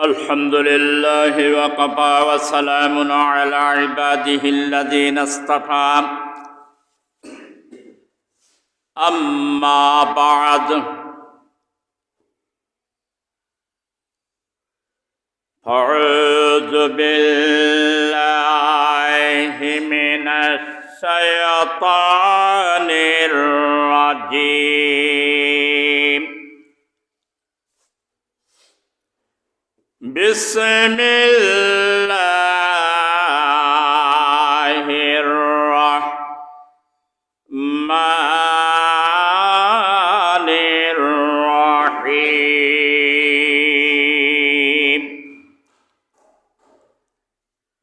الحمد لله وكفى وسلام على عباده الذين اصطفى أما بعد أعوذ بالله من الشيطان الرجيم بسم الله الرحمن الرحيم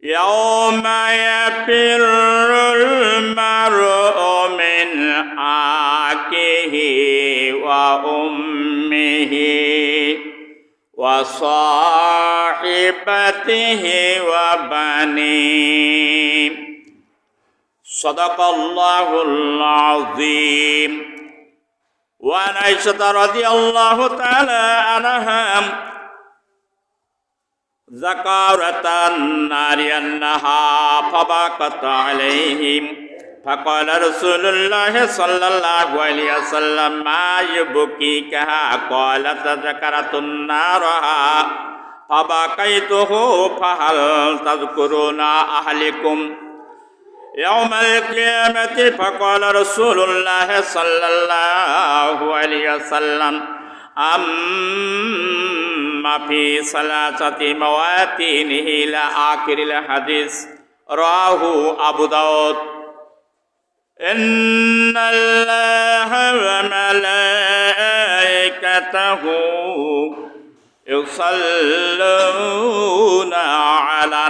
يوم يفر المرء من أخيه وأمه وصاحبته وبنيه صدق الله العظيم. وعن عائشة رضي الله تعالى عنها ذكرت النار أنها فبكت عليهم فقال رسول الله صلى الله عليه وسلم ما يبكيك؟ قالت ذكرت النار فبكيته فهل تذكرون أهلكم يوم القيامة؟ فقال رسول الله صلى الله عليه وسلم أما في ثلاثة مواتينه إلى آخر الحديث رواه أبو داود. إن الله وملائكته يصلون على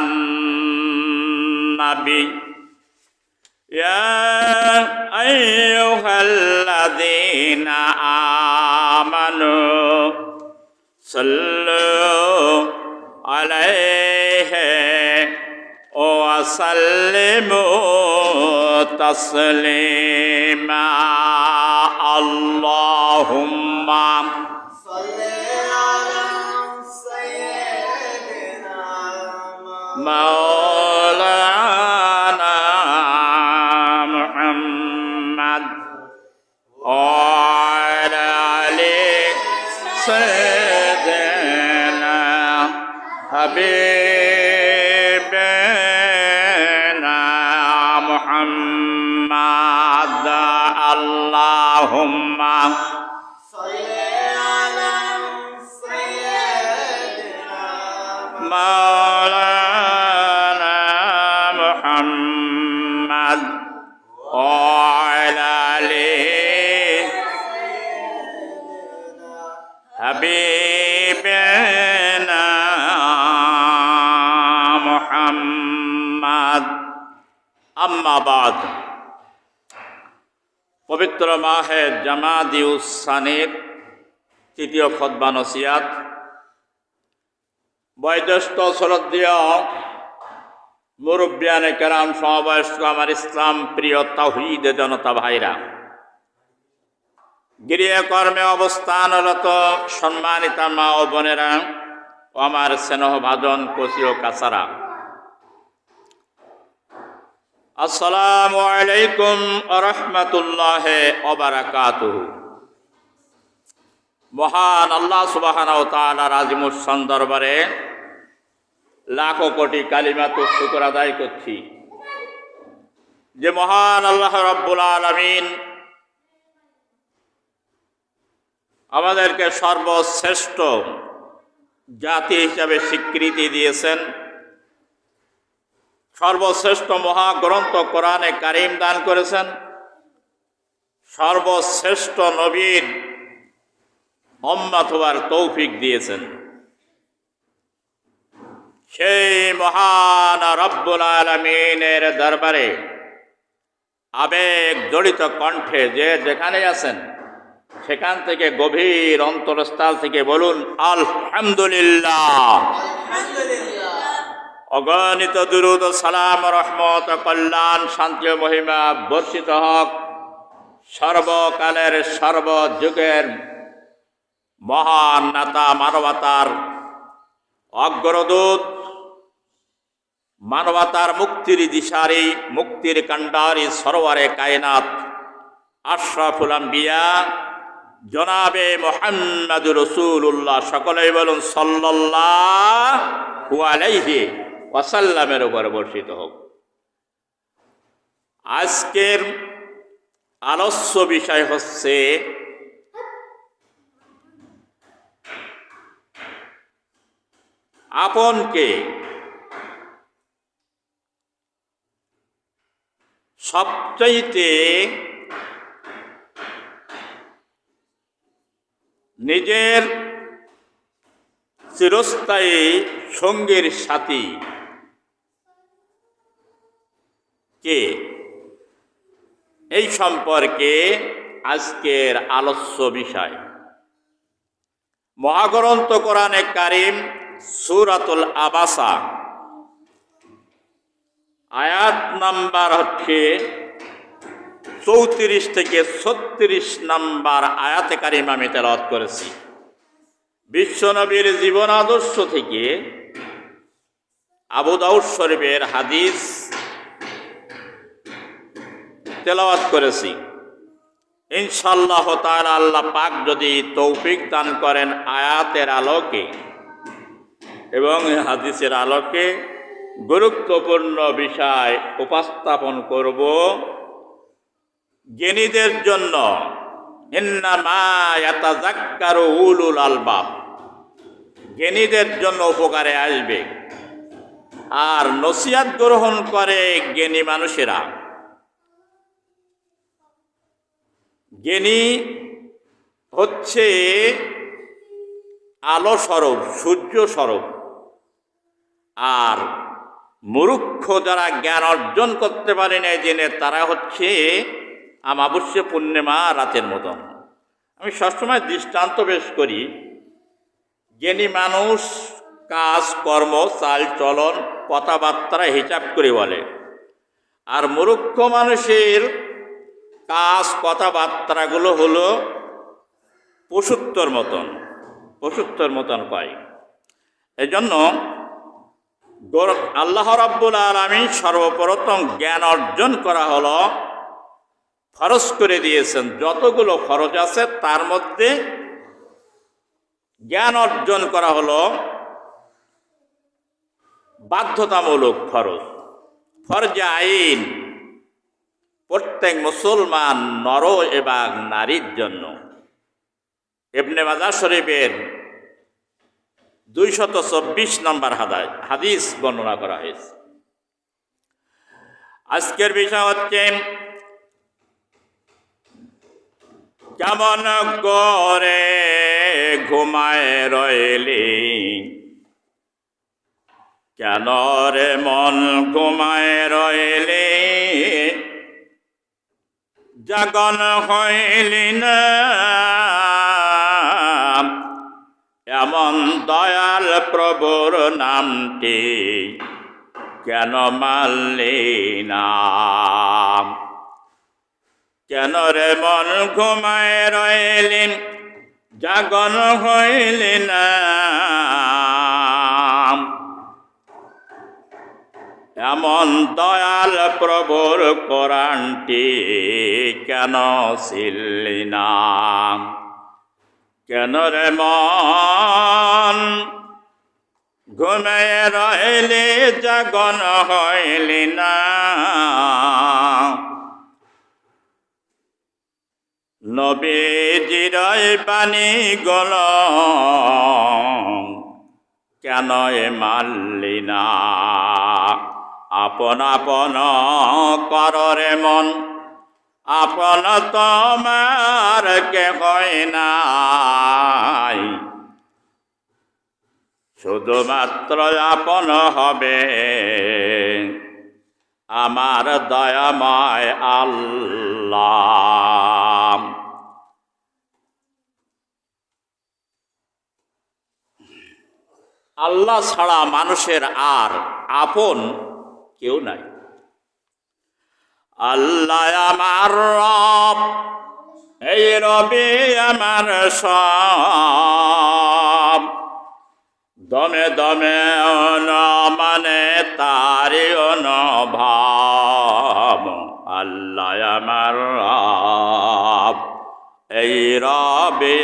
النبي يا أيها الذين آمنوا صلوا عليه وسلموا تسليما. اللهم صل على سيدنا مولانا محمد وعلى آل سيدنا حبيبنا محمد. اللهم صل على سيدنا مولانا محمد وعلى آل حبيبنا محمد. أما بعد পবিত্র মাহে জামাদিউস সানির তৃতীয় খুতবা নসিহত। বয়োজ্যেষ্ঠ শ্রদ্ধেয় মুরব্বিয়ানে কেরাম, সমবয়স্ক আমার ইসলাম প্রিয় তাওহীদ জনতা ভাইরা, গৃহকর্মে অবস্থানরত সম্মানিতা মা ও বোনেরা ও আমার স্নেহভাজন কচি ও কাছারা, আসসালামু আলাইকুম ওয়া রাহমাতুল্লাহি ওয়া বারাকাতুহু। মহান আল্লাহ সুবহানাহু ওয়া তাআলার আজিমুশ-শান দরবারে লাখো কোটি কালিমাতু শুকর আদায় করছি যে মহান আল্লাহ রাব্বুল আলামিন আমাদেরকে সর্বশ্রেষ্ঠ জাতি হিসাবে স্বীকৃতি দিয়েছেন, সর্বশ্রেষ্ঠ মহাগ্রন্থ কোরআনে কারিম দান করেছেন, সর্বশ্রেষ্ঠ নবীর উম্মত হওয়ার তৌফিক দিয়েছেন। সেই মহান রব্বুল আলামিনের দরবারে আবেগ জড়িত কণ্ঠে যে যেখানে আছেন সেখান থেকে গভীর অন্তরস্থল থেকে বলুন আলহামদুলিল্লাহ। অগণিত দুরূদ সালাম রহমত কল্যাণ শান্তি ও মহিমা বর্ষিত হক সর্বকালের সর্বযুগের মহান নেতা, মানবতার অগ্রদূত, মানবতার মুক্তির দিশারি, মুক্তির কান্ডারি, সরওয়ারে কায়নাত, আশরাফুল আম্বিয়া জনাবে মুহাম্মদুর রাসূলুল্লাহ, সকলেই বলুন সাল্লাল্লাহু আলাইহি ওয়াসাল্লামের উপর বর্ষিত হোক। আজকের আলোচ্য বিষয় হচ্ছে আপনকে সবচাইতে নিজের চিরস্থায়ী সঙ্গীর সাথী কে, এই সম্পর্কে আজকের আলোচ্য বিষয়। মহাগ্রন্থ কোরআনে কারিম সূরাতুল আবাসা আয়াত নাম্বার হচ্ছে 34 থেকে 36 নাম্বার আয়াতে কারিমা আমি তেলাওয়াত করেছি। বিশ্বনবীর জীবন আদর্শ থেকে আবু দাউদ শরীফের হাদিস তেলাওয়াত করেছি। ইনশাআল্লাহ তাআলা আল্লাহ পাক যদি তৌফিক দান করেন, আয়াতের আলোকে এবং হাদিসের আলোকে গুরুত্বপূর্ণ বিষয় উপস্থাপন করব জ্ঞানীদের জন্য। ইন্নামা ইয়াতাযাক্কারু উলুল আলবাব, জ্ঞানীদের জন্য উপকারে আসবে। আর নসিহত গ্রহণ করে জ্ঞানী মানুষেরা। জ্ঞানী হচ্ছে আলো স্বরূপ, সূর্য স্বরূপ। আর মূর্খ যারা জ্ঞান অর্জন করতে পারে না জেনে, তারা হচ্ছে আমাবস্যা পূর্ণিমা রাতের মতন। আমি সবসময় দৃষ্টান্ত পেশ করি। জ্ঞানী মানুষ কাজ কর্ম, চাল চলন, কথাবার্তা হিসাব করে বলে। আর মূর্খ মানুষের কাজ কথাবার্তাগুলো হলো পশুত্বর মতন কয়। এই জন্য আল্লাহ রাব্বুল আলামিন সর্বপ্রথম জ্ঞান অর্জন করা হলো ফরজ করে দিয়েছেন। যতগুলো ফরজ আছে তার মধ্যে জ্ঞান অর্জন করা হলো বাধ্যতামূলক ফরজ, ফরজে আইন, প্রত্যেক মুসলমান নর এবং নারীর জন্য। ইবনে মাজাহ শরীফের 224 নম্বর হাদিস বর্ণনা করা হয়েছে। আজকের বিষয় হচ্ছে কেমন করে ঘুমায় রইলি, কেন রে মন ঘুমায় রইলি, জাগন হইলি না, এমন দয়াল প্রভুর নামটি কেন মানলি না। কেন রে মন ঘুমায় রইলি, জাগন হইলি না, এমন দয়াল প্রভুর কোরআনটি কেন ছিলি না। কেন রে মন ঘুমায় রইলি, জাগন হইলি না, নবীজির বাণী গল কেন মানলি না। আপন আপন কররে মন, আপন তোমার কে হয় নাই, শুধুমাত্র আপন হবে আমার দয়াময় আল্লাহ। আল্লাহ ছাড়া মানুষের আর আপন কেউ নাই। আল্লাহ আমার রব, এই রবে আমার সব, দমে দমে ন মানে তারি ভাব আল্লাহ আমার রব, এই রবে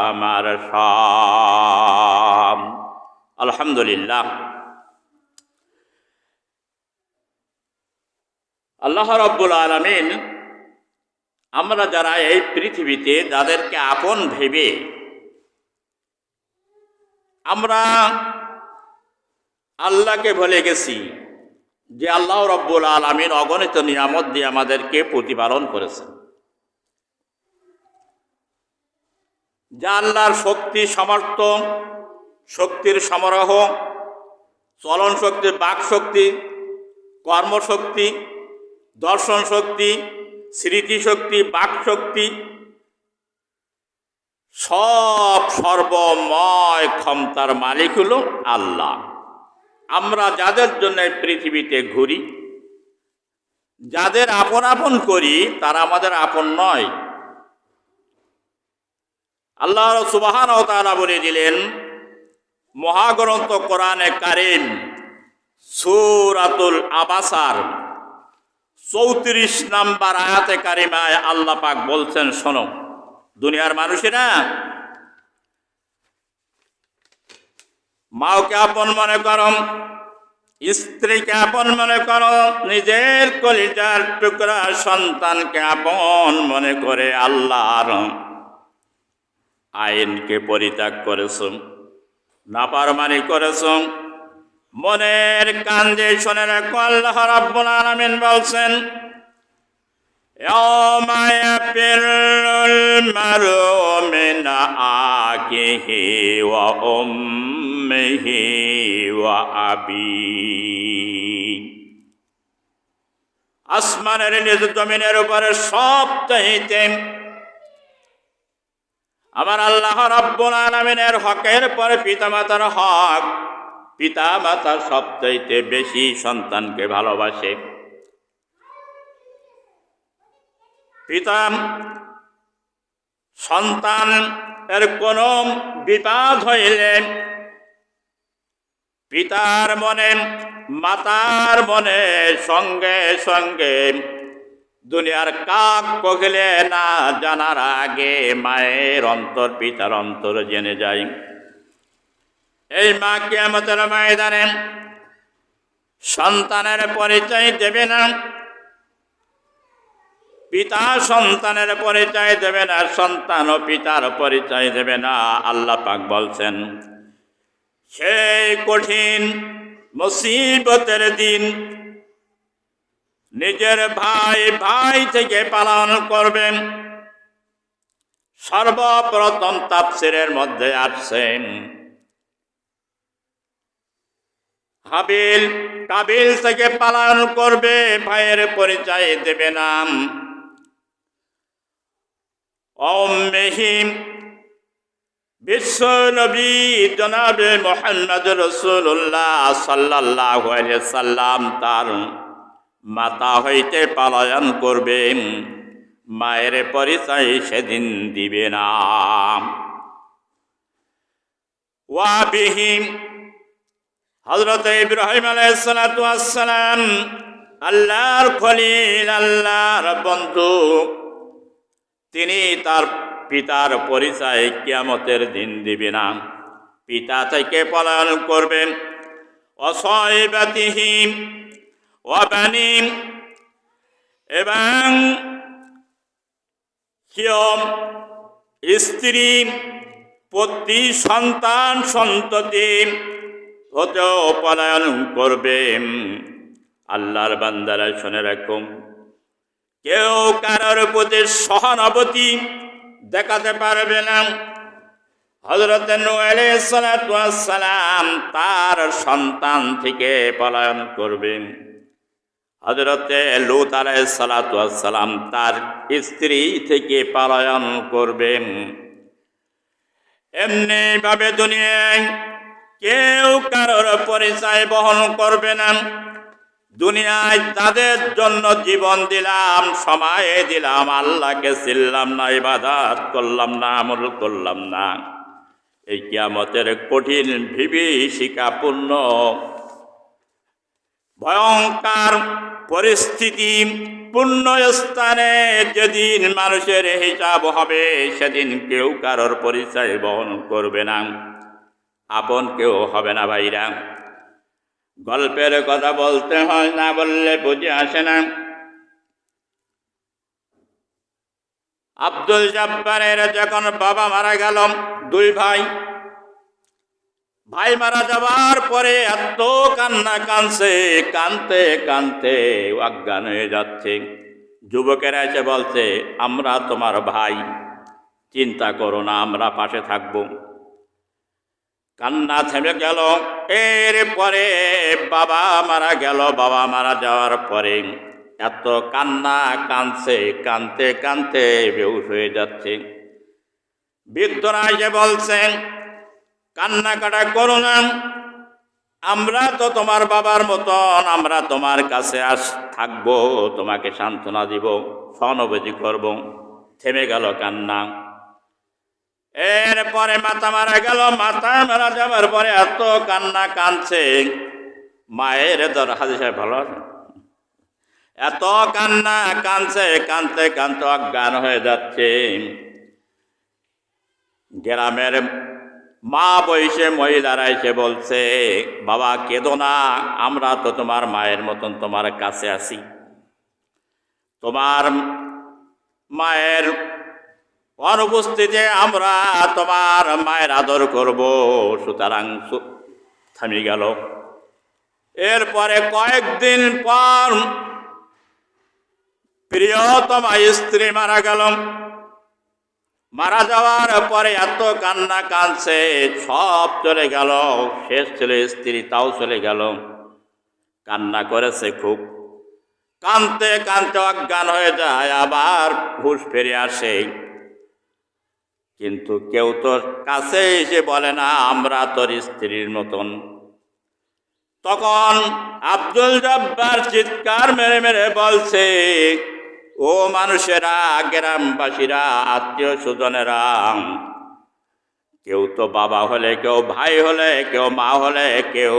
আমার সব। আলহামদুলিল্লাহ। আল্লাহ রাব্বুল আলামিন আমরা যারা এই পৃথিবীতে যাদেরকে আপন ভেবে আমরা আল্লাহকে ভুলে গেছি, যে আল্লাহ রাব্বুল আলামিন অগণিত নিয়ামত দিয়ে আমাদেরকে প্রতিপালন করেছেন, যা আল্লাহর শক্তি সামর্থ্য, শক্তির সমারোহ, চলন শক্তি, বাক শক্তি, কর্মশক্তি, দর্শন শক্তি, স্মৃতিশক্তি, বাক শক্তি, সব সর্বময় ক্ষমতার মালিক হলো আল্লাহ। আমরা যাদের জন্য পৃথিবীতে ঘুরি, যাদের আপন আপন করি, তারা আমাদের আপন নয়। আল্লাহ সুবহানাহু ওয়া তাআলা বলে দিলেন মহাগ্রন্থ কোরআনে কারীম সূরাতুল আবাসার 34 নম্বর আয়াতে কারিমায় আল্লাহ পাক বলছেন, শোনো দুনিয়ার মানুষেরা, মাওকে আপন মনে করো, স্ত্রীকে আপন মনে করো, নিজের কলিজার টুকরা সন্তানকে আপন মনে করে আল্লাহর আইনকে পরিত্যাগ করেছ, নাফরমানি করেছ, মনের কান দিয়ে শুনে রাখো। আল্লাহ রাব্বুল আলামিন বলছেন, ইয়াওমা ইয়াফিরুল মারউ মিন আখিহি ওয়া উম্মিহি ওয়া আবি। আসমানের নিচে জমিনের উপরে সব চাইতে আমার আল্লাহ রাব্বুল আলামিনের হকের পরে পিতামাতার হক। পিতামাতা সবচাইতে বেশি সন্তানকে ভালোবাসে। পিতা সন্তান এর কোন বিপদ হইলে পিতার মনে, মাতার মনে সঙ্গে সঙ্গে দুনিয়ার কাক কোকিলে না জানার আগে মায়ের অন্তর পিতার অন্তর জেনে যায়। এই মা কিয়ামতের ময়দানে সন্তানের পরিচয় দেবে না, পিতা সন্তানের পরিচয় দেবে না, সন্তান ও পিতার পরিচয় দেবে না। আল্লাহ পাক বলছেন, সেই কঠিন মুসিবতের দিন নিজের ভাই ভাই থেকে পালন করবেন। সর্বপ্রথম তাফসীরের মধ্যে আসছেন, হাবিল কাবিল থেকে পালন করবে, ভাইয়ের পরিচয় দেবে না। উম্মিহি বিশ্ব নবী জনাবে মুহাম্মদ রাসূলুল্লাহ সাল্লাল্লাহু আলাইহি সাল্লাম তার মাতা হইতে পলায়ন করবে, মায়ের পরিচয় সেদিন দিবে না। ওয়া বিহি হযরত ইব্রাহিম আলাইহিস সালাতু ওয়াস সালাম আল্লাহর খলিল, আল্লাহর বন্ধু, তিনি তার পিতার পরিচয় কিয়ামতের দিন দিবে না, পিতা থেকে পলায়ন করবেন। অসয়বাতিহি ওয়াবানি, এবং স্ত্রী, পত্নী, সন্তান, সন্ততি হতেও পলায়ন করবে। আল্লাহর বান্দারা শুনে রাখুন, কেউ কারোর প্রতি সহানুভূতি দেখাতে পারবে না। হযরত নূহ আলাইহিস সালাতু ওয়াস সালাম তার সন্তান থেকে পলায়ন করবেন। হযরত লূত আলাইহিস সালাতু ওয়াস সালাম তার স্ত্রী থেকে পলায়ন করবেন। এমনি ভাবে দুনিয়ায় কেউ কারোর পরিচয় বহন করবে না। দুনিয়ায় তাদের জন্য জীবন দিলাম, সময় দিলাম, আল্লাহকে চিনলাম না, ইবাদত করলাম না, আমল করলাম না, এই কিয়ামতের কঠিন বিভীষিকাপূর্ণ ভয়ঙ্কর পরিস্থিতি পূর্ণ স্থানে যেদিন মানুষের হিসাব হবে, সেদিন কেউ কারোর পরিচয় বহন করবে না, আপন কেউ হবে না। ভাইরা, গল্পের কথা বলতে হয়, না বললে বুঝে আসে না। আব্দুল জব্বারের যখন বাবা মারা গেল, দুই ভাই মারা যাওয়ার পরে এত কান্না কানছে, কানতে কানতে অজ্ঞান হয়ে যাচ্ছে। যুবকেরা এসে বলছে, আমরা তোমার ভাই, চিন্তা করো না, আমরা পাশে থাকবো। কান্না থেমে গেল। এরপরে বাবা মারা গেল। বাবা মারা যাওয়ার পরে এত কান্না কানছে, কানতে কানতে বেহুশ হয়ে যাচ্ছে। বৃদ্ধরা এসে বলছেন, কান্নাকাটা করো না, আমরা তো তোমার বাবার মতন, আমরা তোমার কাছে থাকবো, তোমাকে সান্ত্বনা দিব, সহানুভূতি করব। থেমে গেল কান্না। এরপরে মাথা মারা গেল। মাথা মারা যাবার পরে এত কান্না কানছে, মায়ের দর হাজি সাহেব ভালো আছে, এত কান্না কানছে, কানতে কানতে অজ্ঞান হয়ে যাচ্ছে। গ্রামের মা বয়সে মহিলারা এসে বলছে, বাবা কেঁদো না, আমরা তো তোমার মায়ের মতন তোমার কাছে আছি, তোমার মায়ের অনুপস্থিতিতে আমরা তোমার মায়ের আদর করব। সুতরাং থামি গেল। এরপরে কয়েকদিন পর প্রিয়তমা স্ত্রী মারা গেল। মারা যাওয়ার পরে এত কান্না কানছে, সব চলে গেল, শেষ ছিল স্ত্রী, তাও চলে গেল। কান্না করেছে খুব, কানতে কানতে অজ্ঞান হয়ে যায়, আবার হুঁশ ফিরে আসে। কিন্তু কেউ তোর কাছে এসে বলে না, আমরা তোর স্ত্রীর মতন। তখন আব্দুল জব্বার চিৎকার মেরে মেরে বলছে, ও মানুষেরা, গ্রামবাসীরা, আত্মীয় স্বজনেরা, কেউ তো বাবা হলে, কেউ ভাই হলে, কেউ মা হলে, কেউ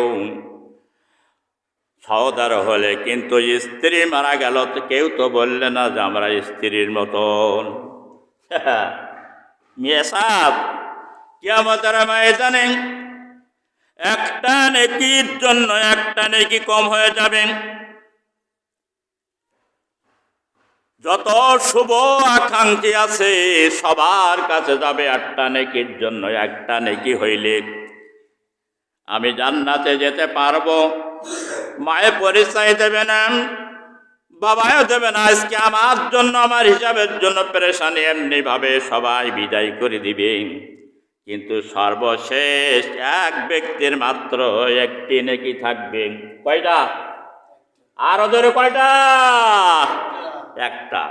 সহোদর হলে, কিন্তু স্ত্রী মারা গেল তো কেউ তো বললে না যে আমরা স্ত্রীর মতন। মিয়া সাহেব, কিয়ামতের ময়দানে একটা নেকির জন্য একটা নেকি কম হয়ে যাবে। যত শুভ আকাঙ্ক্ষী আছে সবার কাছে যাবে একটা নেকির জন্য একটা নেকি হইলে আমি জান্নাতে যেতে পারবো। মায়ের পরিচয় দেবে না, বাবাও দেবে না, আজকে আমার জন্য, আমার হিসাবের জন্য পেরেশানি, এমনি ভাবে সবাই বিদায় করে দিবে। কিন্তু সর্বশেষ এক ব্যক্তির মাত্র একটি নেকি থাকবে। কয়টা? আর ওদের কয়টা? একটা।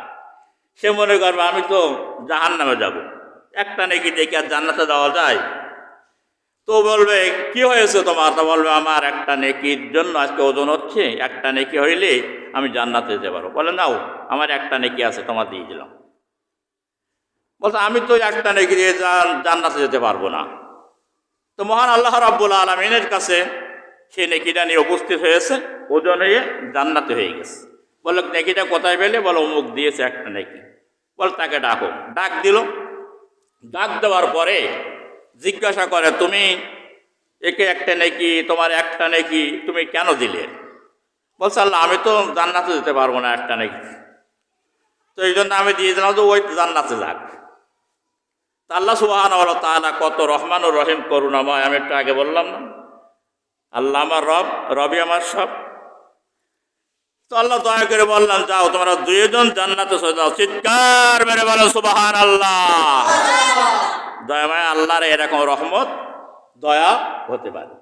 সে মনে করবে আমি তো জাহান্নামে যাব, একটা নেকি দেখে আর জান্নাতে যাওয়া যায়? তো বলবে কি হয়েছে তোমার? তো বলবে আমার একটা নেকির জন্য আজকে ওজন হচ্ছে, একটা নেকি হইলে আমি জান্নাতে যেতে পারবো। বলে নাও, আমার একটা নেকি আছে, তোমার দিয়ে দিলাম। বলছে আমি তো একটা নেকি দিয়ে জান্নাতে যেতে পারবো না। তো মহান আল্লাহ রাব্বুল আলামিনের কাছে সে নেকিটা নিয়ে উপস্থিত হয়েছে, ওজন হয়ে জান্নাতে হয়ে গেছে। বললো নেকিটা কোথায় পেলে? বলো অমুক দিয়েছে একটা নেকি। বল তাকে ডাকো। ডাক দিল। ডাক দেওয়ার পরে জিজ্ঞাসা করে, তুমি একে একটা নেকি, তোমার একটা নেকি তুমি কেন দিলে? বলছে আল্লাহ আমি তো জান্নাতে যেতে পারবো না একটা নেকি, তো এই জন্য আমি দিয়ে দিলাম, তো ওই জান্নাতে যাক। তা আল্লাহ সুবহানাহু ওয়া তাআলা কত রহমান ও রহিম, করুণাময়। আমি একটু আগে বললাম না, আল্লাহ আমার রব, রবি আমার সব। তো আল্লাহ দয়া করে বললাম, যাও তোমরা দুইজন জান্নাতে চলে যাও। চিৎকার মেরে বলেন সুবহানাল্লাহ। দয়াময় আল্লাহর এরকম রহমত, দয়া হতে পারে।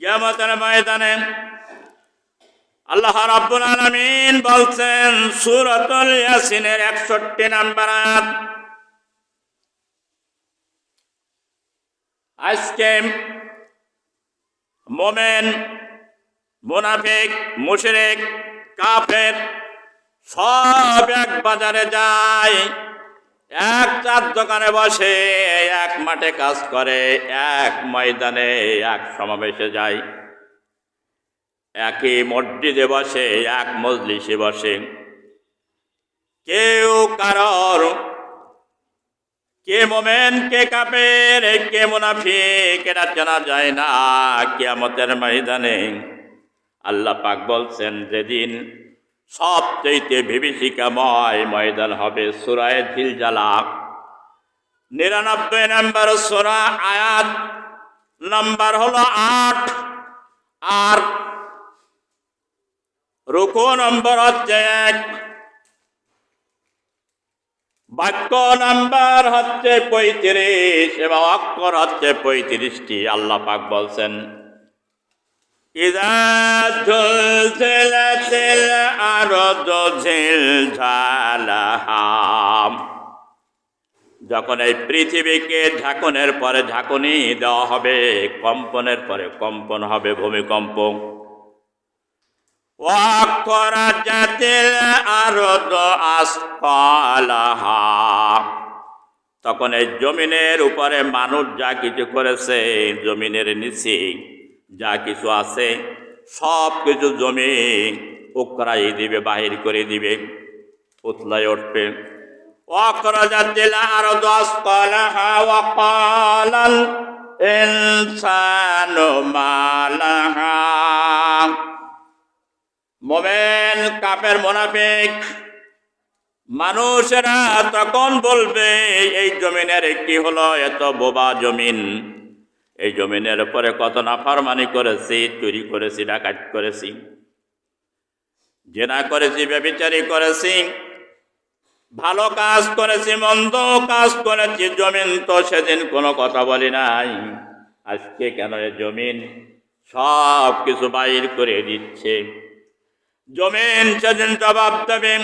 কিয়ামতের ময়দানে আল্লাহ রাব্বুল আলামিন বলছেন সূরাতুল ইয়াসিনের 61 নম্বর আয়াত, আজকে মোমেন, মুনাফিক, মুশরিক, কাফের সব এক বাজারে যায়। এক চার দোকানে বসে, এক মাঠে কাজ করে, এক ময়দানে এক সমাবেশে যায়, একই মসজিদে বসে, এক মজলিসে বসে, কেউ কারোর কে মোমেন কে কাফের কে মুনাফিক এটা চেনা যায় না। কিয়ামতের ময়দানে আল্লাহ পাক বলছেন যেদিন সবচেয়ে বিভীষিকাময় ময়দান হবে। সূরা জিলজালা 99 নম্বর সূরা, আয়াত নাম্বার হলো 8, আর রুকু নম্বর হচ্ছে 1, বাক্য নাম্বার হচ্ছে 35 এবং অক্ষর হচ্ছে 35টি। আল্লাহ পাক বলছেন ইযা জুলজিলাতিল আরদু জিলজালাহা, যখন এই পৃথিবীকে ঝাঁকুনের পরে ঝাঁকুনি দেওয়া হবে, কম্পনের পরে কম্পন হবে, ভূমিকম্প। ওয়াখরাজাতিল আরদু আসফালাহা, তখন এই জমিনের উপরে মানুষ যা কিছু করেছে, জমিনের নিচে যা কিছু আছে সব কিছু জমি উকরাই দিবে, বাহির করে দিবে, উতলায় উঠবে। ওয়াখরাজাতিল আরদু আসফালাহা ওয়া ক্বালাল ইনসানু মা লাহা, মোমেন কাফের মুনাফিক মানুষেরা তখন বলবে এই জমিনের কি হলো, এত বোবা জমিন, এই জমিনের উপরে কত নাফরমানি করেছি, চুরি করেছি, ডাকাত করেছি, জেনা করেছি, ব্যভিচারী করেছি, ভালো কাজ করেছি, মন্দ কাজ করেছি, জমিন তো সেদিন কোনো কথা বলি নাই, আজকে কেন এ জমিন সব কিছু বাইর করে দিচ্ছে। জমিন সেদিন জবাব দেবে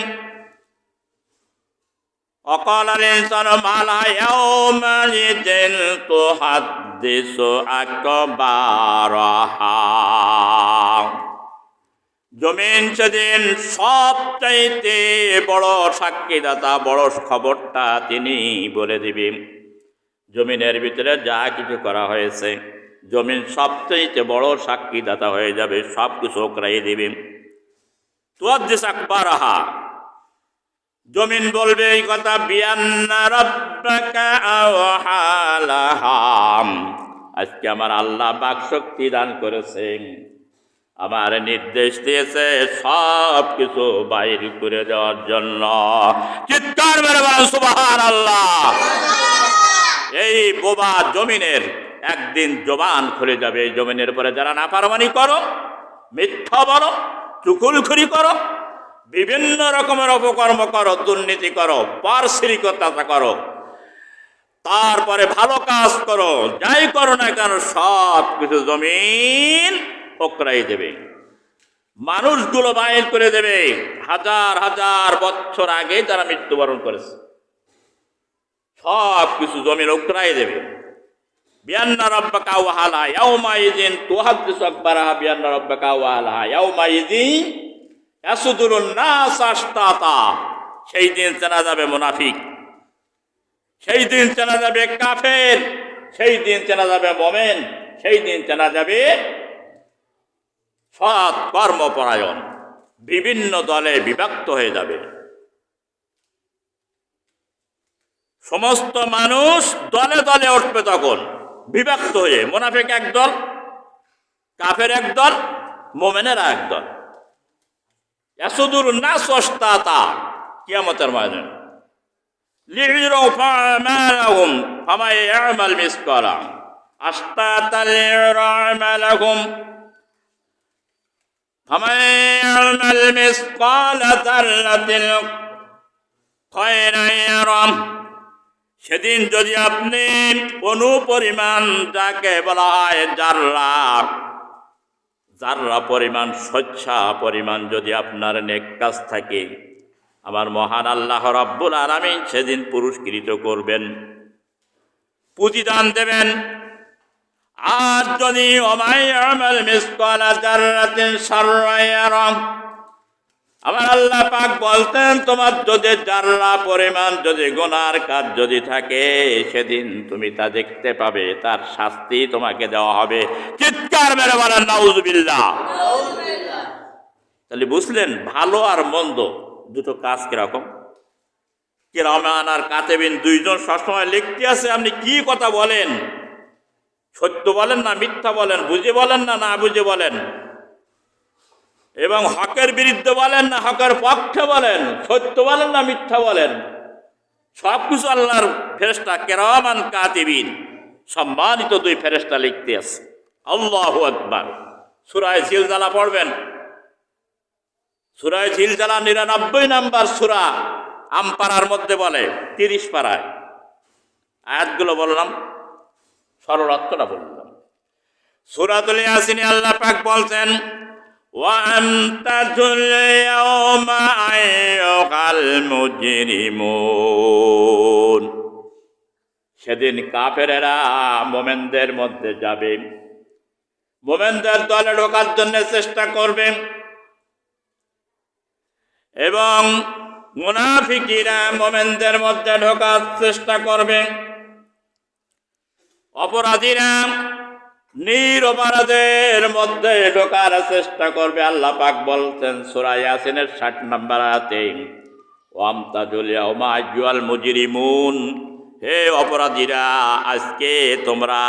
অকালাল ইনসানু মা লাহা ইয়াওমাইযিন তুহাদ্দিসু আকবারাহা, জমিন সেদিন সবচাইতে বড় সাক্ষীদাতা, বড় খবরটা তিনি বলে দিবেন। জমিনের ভিতরে যা কিছু করা হয়েছে জমিন সবচাইতে বড় সাক্ষীদাতা হয়ে যাবে, সব কিছু ওকরাই দিবেন। তুহাদ্দিসু আকবারাহা, জমিন বলবে এই কথা, বিআন্না রাব্বাকা আওহালাহা, আজকে আমার আল্লাহ বাকশক্তি দান করেছেন, আমার নির্দেশ দিয়েছে সব কিছু বাইর করে দেওয়ার জন্য। চিৎকার মেরে বলেন সুবহানাল্লাহ। এই বোবা জমিনের একদিন জবান খুলে যাবে। এই জমিনের পরে যারা নাফরমানি করো, মিথ্যা বলো, চুগলখড়ি করো, বিভিন্ন রকমের অপকর্ম করো, দুর্নীতি করো, পারশরিকতা করো, তারপরে ভালো কাজ করো, যাই করো না কেন সব কিছু জমিন ওকরাই দেবে, মানুষগুলো বাইর করে দেবে। হাজার হাজার বছর আগে যারা মৃত্যুবরণ করেছে সব কিছু জমিন ওকরাই দেবে। বিআন্না রাব্বাকা আওহালাহা ইয়াওমাইযিন তুহাদ্দিসু আকবারাহা, বিআন্না রাব্বাকা আওহালাহা ইয়াওমাইযিন ইয়াসুদুরুন নাস আশতাতা, সেই দিন চেনা যাবে মুনাফিক, সেই দিন চেনা যাবে কাফের, সেই দিন চেনা যাবে মুমিন, সেই দিন চেনা যাবে সৎ কর্মপরায়ণ। বিভিন্ন দলে বিভক্ত হয়ে যাবে, সমস্ত মানুষ দলে দলে উঠবে তখন বিভক্ত হয়ে। মুনাফিক একদল, কাফের একদল, মুমিনেরা একদল। ইয়াসুদুরুন নাস আশতাতা, কিয়ামতের ময়দানে লিইরাফা আমালহুম ফামান ইয়ামাল মিসকালা আশতাতা লিইরামালহুম ফামান ইয়ামাল মিসকালা যাররাতিন খায়রান ইয়ারাম, সেদিন যদি আপনি অনুপরিমাণ, যাকে বলা হয় জাররা, জাররা পরিমাণ, স্বচ্ছা পরিমাণ যদি আপনার নেক কাজ থাকে, আমার মহান আল্লাহ রাব্বুল আলামিন সেদিন পুরস্কৃত করবেন, প্রতিদান দেবেন। আর যদি ওমাই আমাল মিসকালা যাররাতিন শাররান ইয়ারা, আমার আল্লাহ পাক বলতেন, তোমার যদি জাররা পরিমাণ যদি গুনার কাজ যদি থাকে, সেদিন তুমি তা দেখতে পাবে, তার শাস্তি তোমাকে দেওয়া হবে। চিৎকার মেরে বলেন নাউজুবিল্লাহ। তাহলে বুঝলেন ভালো আর মন্দ দুটো কাজ কিরকম। কিরামান আর কাতেবিন দুইজন সবসময় লিখতে আছে, আপনি কি কথা বলেন, সত্য বলেন না মিথ্যা বলেন, বুঝে বলেন না না বুঝে বলেন, এবং হকের বিরুদ্ধে বলেন না হকের পক্ষে বলেন, সত্য বলেন না মিথ্যা বলেন, সব কিছু আল্লাহর ফেরেশতা কিরামান কাতিবিন সম্মানিত দুই ফেরেশতা লিখতে আছে। আল্লাহু আকবার। সূরা জিলজালা পড়বেন, সূরা জিলজালা 99 নম্বর সূরা, আমপারার মধ্যে বলে 30 পারায়। আয়াতগুলো বললাম, সরল অর্থটা বললাম। সূরাতুল ইয়াসিনে আল্লাহ পাক বলছেন, ওয়ামতাজুল ইয়াওমা আইয়ুহাল মুজরিমুন। সেদিন কাফেরেরা মুমিনদের মধ্যে যাবে, মুমিনদের দলে ঢোকার জন্য চেষ্টা করবে, এবং মুনাফিকিরা মুমিনদের মধ্যে ঢোকার চেষ্টা করবে। অপরাধীরা নিরপরাধের মধ্যে ঢোকার চেষ্টা করবে। আল্লাহ পাক বলতেন সূরা ইয়াসিনের 60 নম্বর আয়াতে, ওয়ামতাজুল ইয়াওমা আইয়ুহাল মুজরিমুন, হে অপরাধীরা, আজকে তোমরা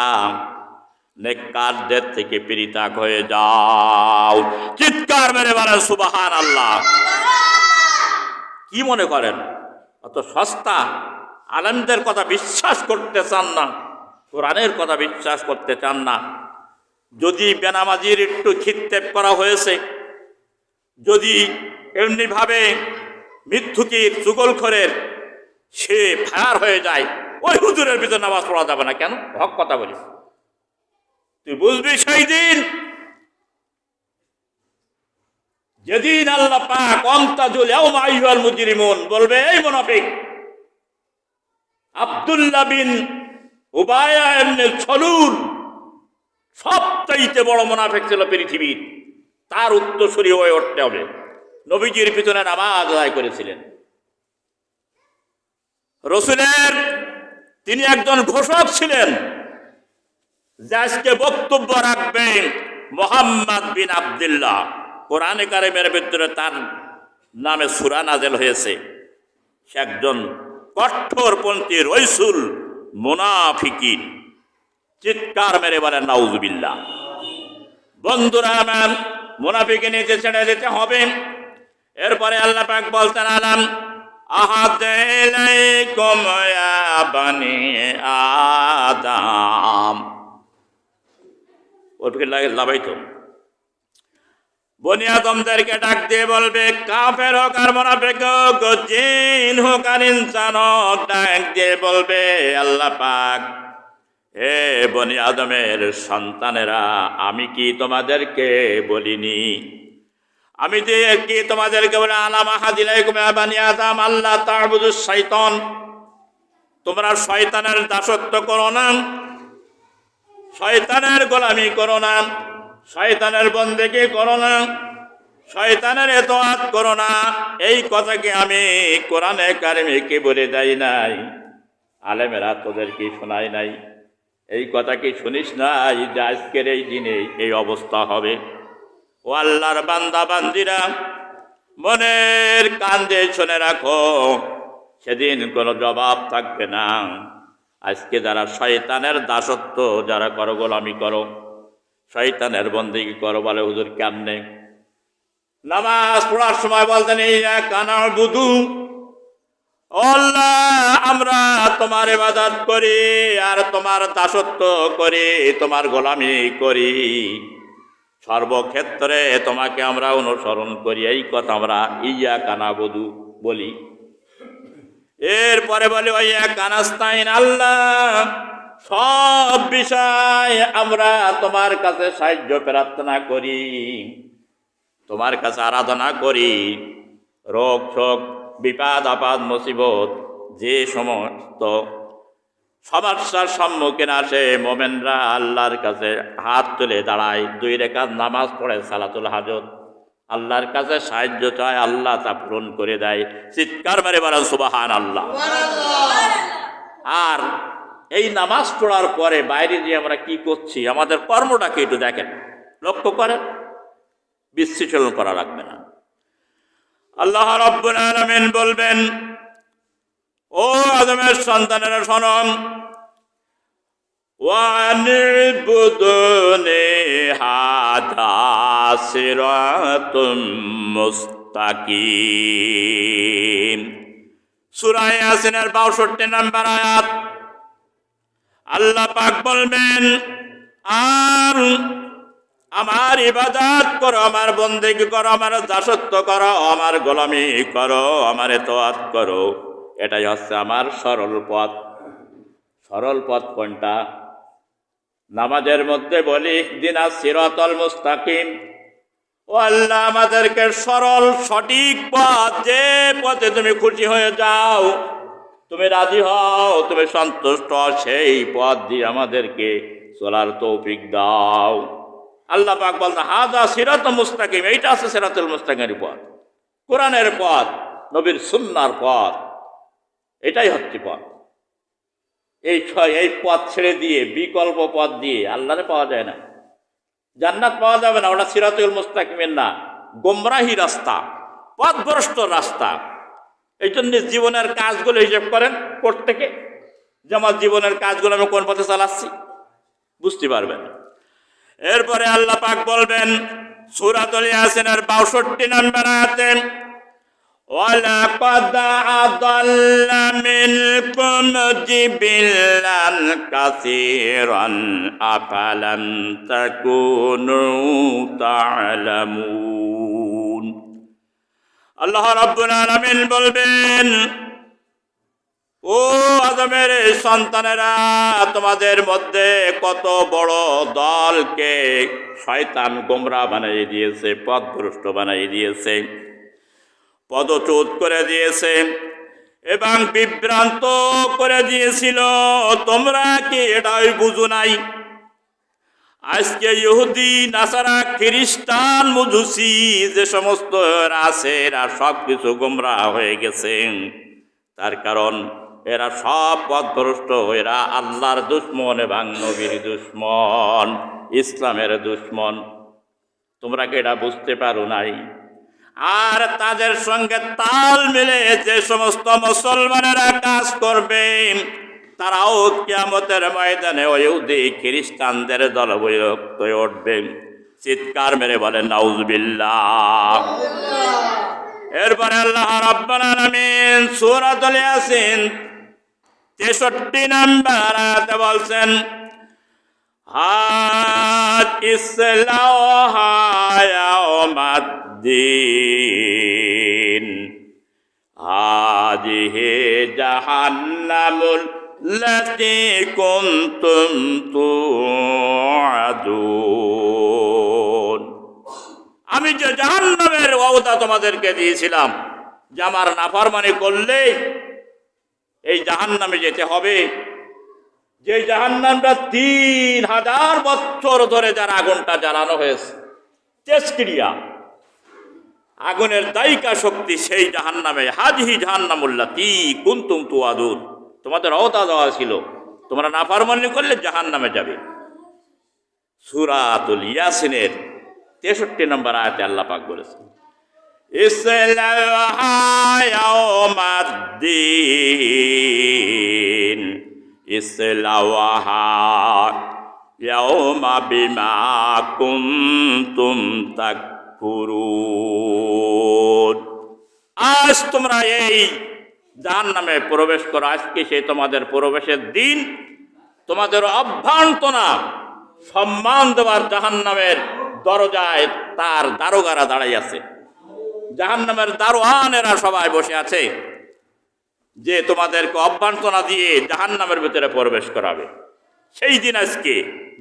নেককারদের থেকে পৃথক হয়ে যাও। চিৎকার মেরে বলেন সুবহানাল্লাহ। কি মনে করেন অত সস্তা? আলেমদের কথা বিশ্বাস করতে চান না, কোরআনের কথা বিশ্বাস করতে চান না। যদি বেনামাজির একটু খিত্তেপ করা হয়েছে, যদি এমনিভাবে মিথ্যুকির চুগলখোরের সে ফায়ার হয়ে যায়, ওই হুজুরের ভিতরে নামাজ পড়া যাবে না কেন? হক কথা বলিস, তুই বুঝবি সেই দিন যেদিন আল্লাহ পাক ওয়ামতাজুল ইয়াওমা আইয়ুহাল মুজরিমুন বলবে, এই মুনাফিক আব্দুল্লাহ বিন উবায়া ইবনে সলুল সবচাইতে বড় মুনাফিক ছিল পৃথিবীর, তার উত্তরসূরি হয়ে উঠতে হবে। নবীজির পিছনে নামাজ আদায় করেছিলেন। রাসূলের তিনি একজন ঘোষক ছিলেন যে আজকে বক্তব্য রাখবেন মুহাম্মদ বিন আব্দুল্লাহ। কোরআনে কারিমের ভিতরে তার নামে সূরা নাযিল হয়েছে। সে একজন কঠোরপন্থী রাসূল মুনাফিকিন। চিৎকার মেরে বলেন নাউজুবিল্লাহ। বন্ধুরা আমার, মুনাফিকে নিচে ছেড়ে দিতে হবে। এরপরে আল্লাহ পাক বলতেন, আলাম আহাদ ইলাইকুম ইয়া বানি আদম। ওরকে লাগাইতো বনি আদমদেরকে ডাক দিয়ে বলবে, কাফের হোক আর মুনাফিক হোক, জিন হোক আর ইনসান হোক, ডাক দিয়ে বলবে, আল্লাহ পাক, হে বনি আদমের সন্তানেরা, আমি কি তোমাদেরকে বলিনি? আমি যে কি তোমাদেরকে বলে, আলাম আহাদ ইলাইকুম ইয়া বানি আদম আল্লাহ তা'বুদুশ শাইতান, তোমরা শয়তানের দাসত্ব করো না, শয়তানের গোলামি করো না, শয়তানের বন্দেগী করো না, শয়তানের ইতাআত করো না। এই কথাকে আমি কোরআনে কারিমে কি বলে দেই নাই? আলেমেরা তোদের কি শোনায় নাই? এই কথা কি শুনিস নাই যে আজকের এই দিনে এই অবস্থা হবে? ও আল্লাহর বান্দা বান্দিরা, মনের কান দিয়ে শুনে রাখো, সেদিন কোনো জবাব থাকবে না। আজকে যারা শয়তানের দাসত্ব যারা করো, গোলামি করো, শয়তানের বন্দেগী করো, বলে হুজুর কেমনে? নামাজ পড়ার সময় বলতেন, ইয়্যাকা না'বুদু, আল্লাহ আমরা তোমার ইবাদত করি আর তোমার দাসত্ব করি, তোমার গোলামি করি, সর্বক্ষেত্রে তোমাকে আমরা অনুসরণ করি। এই কথা আমরা ইয়্যাকা না'বুদু বলি। এরপরে বলি ওয়াইয়্যাকা নাস্তাইন, আল্লাহ সব বিষয় আমরা তোমার কাছে সাহায্য প্রার্থনা করি, তোমার কাছে আরাধনা করি। রোগ শোক বিপদ আপদ মুসিবত যে সমস্ত সমস্যার সম্মুখীন আসে, মোমেনরা আল্লাহর কাছে হাত তুলে দাঁড়ায়, 2 রাকাত নামাজ পড়ে সালাতুল হাজত, আল্লাহর কাছে সাহায্য চায়, আল্লাহ তা পূরণ করে দেয়। চিৎকার মেরে বলেন সুবহানাল্লাহ। আর এই নামাজ পড়ার পরে বাইরে যে আমরা কি করছি, আমাদের কর্মটাকে একটু দেখেন, লক্ষ্য করেন, বিশৃঙ্খল করা লাগবে না। আল্লাহ রাব্বুল আলামিন বলবেন, ও আদমের সন্তানেরা শোনো, ওয়ানিবুদুনি হাদা সিরাতুম মুস্তাকিম। সূরা ইয়াসিনের ৬২ নম্বর আয়াত। আল্লাহ পাক বলবেন, আর আমার ইবাদত করো, আমার বন্দেগী করো, আমার দাসত্ব করো, আমার গোলামি করো, আমার ইতাআত করো। এটাই হচ্ছে আমার সরল পথ। সরল পথ কোনটা? নামাজের মধ্যে বলি ইহদিনাস সিরাতাল মুস্তাকিম। ও আল্লাহ, আমাদেরকে সরল সঠিক পথ, যে পথে তুমি খুশি হয়ে যাও, তুমি রাজি হও, তুমি সন্তুষ্ট, সেই পথ দিয়ে আমাদেরকে চলার তৌফিক দাও। আল্লাহ পাক বলছেন, হাযা সিরাতুল মুস্তাকিম, এইটা আছে সিরাতুল মুস্তাকিমের পথ, কোরআনের পথ, নবীর সুন্নাহর পথ, এটাই হচ্ছে পথ। এই পথ ছেড়ে দিয়ে বিকল্প পথ দিয়ে আল্লাহরে পাওয়া যায় না, জান্নাত পাওয়া যাবে না। ওটা সিরাতুল মুস্তাকিমের না, গোমরাহি রাস্তা, পথভ্রষ্ট রাস্তা। এই জন্য জীবনের কাজগুলো হিসেব করেন প্রত্যেকে, যে আমার জীবনের কাজগুলো আমি কোন পথে চালাচ্ছি, বুঝতে পারবেন। এরপরে আল্লাহ পাক বলবেন সূরাতুল ইয়াসিনের ৬২ নম্বর আয়াতে, ওয়ালাকাদ আদাল্লা মিনকুম জিবিল্লান কাসীরান আফালাম তাকুনু তা'লামুন। আল্লাহ রাব্বুল আলামিন বলবেন, ও আদমের সন্তানেরা, তোমাদের মধ্যে কত বড় দলকে শয়তান গোমরা বানিয়ে দিয়েছে, পথভ্রষ্ট বানিয়ে দিয়েছে, পদচ্যুত করে দিয়েছে এবং বিভ্রান্ত করে দিয়েছিল। তোমরা কি এটাই বুঝো নাই? আজকে ইহুদি, নাসারা, খ্রিস্টান, মজুসি যে সমস্ত আছে, এরা সব কিছু গোমরা হয়ে গেছে। তার কারণ এরা সব পথভ্রষ্ট, এরা আল্লাহর দুশমন এবং নবীর দুশমন, ইসলামের দুশমন। তোমরা কি এটা বুঝতে পারো নাই? আর তাদের সঙ্গে তাল মিলে যে সমস্ত মুসলমানেরা কাজ করবে, তারাও কিয়ামতের ময়দানে ওই ইহুদি খ্রিস্টানদের দলভুক্ত হয়ে উঠবে। চিৎকার মেরে বলেন নাউজুবিল্লাহ। এরপরে আল্লাহ রাব্বুল আলামিন সূরাতুল ইয়াসিন ৬৩ নম্বর আয়াতে বলছেন, হাত ইসলাহা ইয়াউমাদ্দিন হাযিহি জাহান্নামুল লাতী কুনতুম তুআদুন। আমি যে জাহান্নামের ওয়াদা তোমাদেরকে দিয়েছিলাম, যে আমার নাফরমানি করলে এই জাহান্নামে যেতে হবে, যে জাহান্নামটা ৩,০০০ বছর ধরে যার আগুনটা জ্বালানো হয়েছে, তেজক্রিয়া, আগুনের দায়িকা শক্তি, সেই জাহান্নামে, হাযিহি জাহান্নামুল্লাতী কুনতুম তুআদুন, তোমাদের ওয়াদা দেওয়া ছিল, তোমরা নাফরমানি করলে জাহান্নামে যাবে। সূরাতুল ইয়াসিনের ৬৩ নম্বর আয়াতে আল্লাহ পাক বলেছেন, ইসলাহা ইয়াউমাদ্দিন ইসলাওয়াহা ইয়াউমা বিমা কুনতুম তাকফুরুন। আজ তোমরা এই জাহান্নামে প্রবেশ করো, আজকে সেই তোমাদের প্রবেশের দিন। তোমাদের অভ্যর্থনা সম্মান দেওয়ার জাহান্নামের দরজায় তার দারোগারা দাঁড়াই আছে, জাহান্নামের দারোয়ানেরা সবাই বসে আছে, যে তোমাদেরকে অভ্যর্থনা দিয়ে জাহান্নামের ভিতরে প্রবেশ করাবে। সেই দিন আজকে,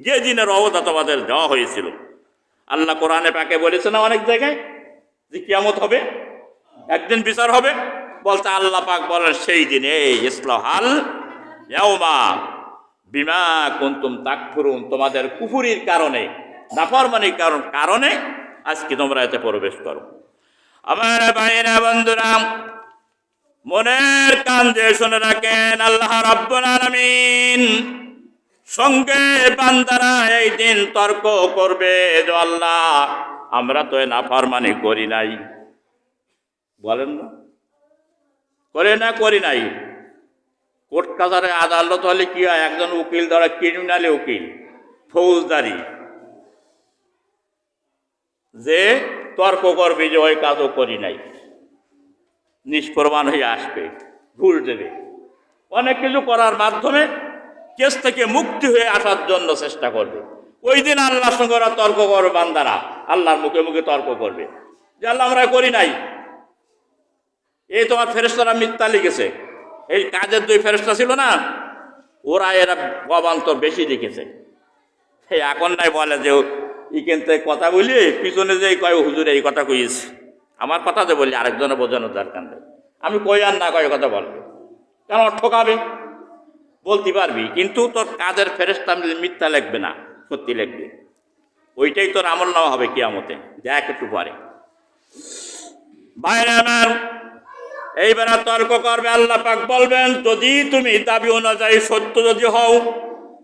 যে দিনের ওয়াদা তোমাদের দেওয়া হয়েছিল। আল্লাহ কোরআনে পাকে বলেছে না অনেক জায়গায় যে কিয়ামত হবে, একদিন বিচার হবে। বলতে আল্লাহ পাক বলেন সেই দিন, এই ইসলাহাল ইয়াউমা বিমা কুনতুম তাকফুরুন, তোমাদের কুফরির কারণে, নাফরমানির কারণে আজকে তোমরা এতে প্রবেশ করো। আমার ভাইরা বন্ধুরা, মনের কান দিয়ে শুনে রাখেন, আল্লাহ রাব্বুল আলামিন সঙ্গে বান্দারা এই দিন তর্ক করবে যে আল্লাহ আমরা তো নাফরমানি করি নাই। বলেন না, করে না করি নাই। কোর্ট কাছারে আদালত হলে কি হয়, একজন উকিল ধরা ক্রিমিনালি উকিল ফৌজদারি, যে তর্ক করবে যে ওই কাজও করি নাই, নিষ্প্রমাণ হয়ে আসবে, ভুল দেবে, অনেক কিছু করার মাধ্যমে কেস থেকে মুক্তি হয়ে আসার জন্য চেষ্টা করবে। ওই দিন আল্লাহর সঙ্গে ওরা তর্ক করবে, বান্দারা আল্লাহর মুখে মুখে তর্ক করবে যে আল্লাহ আমরা করি নাই, এই তোমার ফেরেশতারা মিথ্যা লিখেছে। এই কাজের 2 ফেরেশতা ছিল না, ওরা এরা অবান্তর বেশি লিখেছে। এই এখন নাই বলে যে এখান থেকে কথা বলি, পিছনে যে কয় হুজুর এই কথা কইছে, আমার কথা যে বলি আরেকজনে বোঝানোর দরকার নেই। আমি কই আর না কয় কথা বলবে, কেন ঠকাবে, বলতে পারবি, কিন্তু তোর কাজের ফেরেশতা মিথ্যা লিখবে না, সত্যি লিখবে। ওইটাই তোর আমল নেওয়া হবে কিয়ামতে, দেখ একটু পরে। বাইরে আমার এইবার তর্ক করবে, আল্লাহ পাক বলবেন যদি তুমি দাবি অনুযায়ী সত্য যদি হও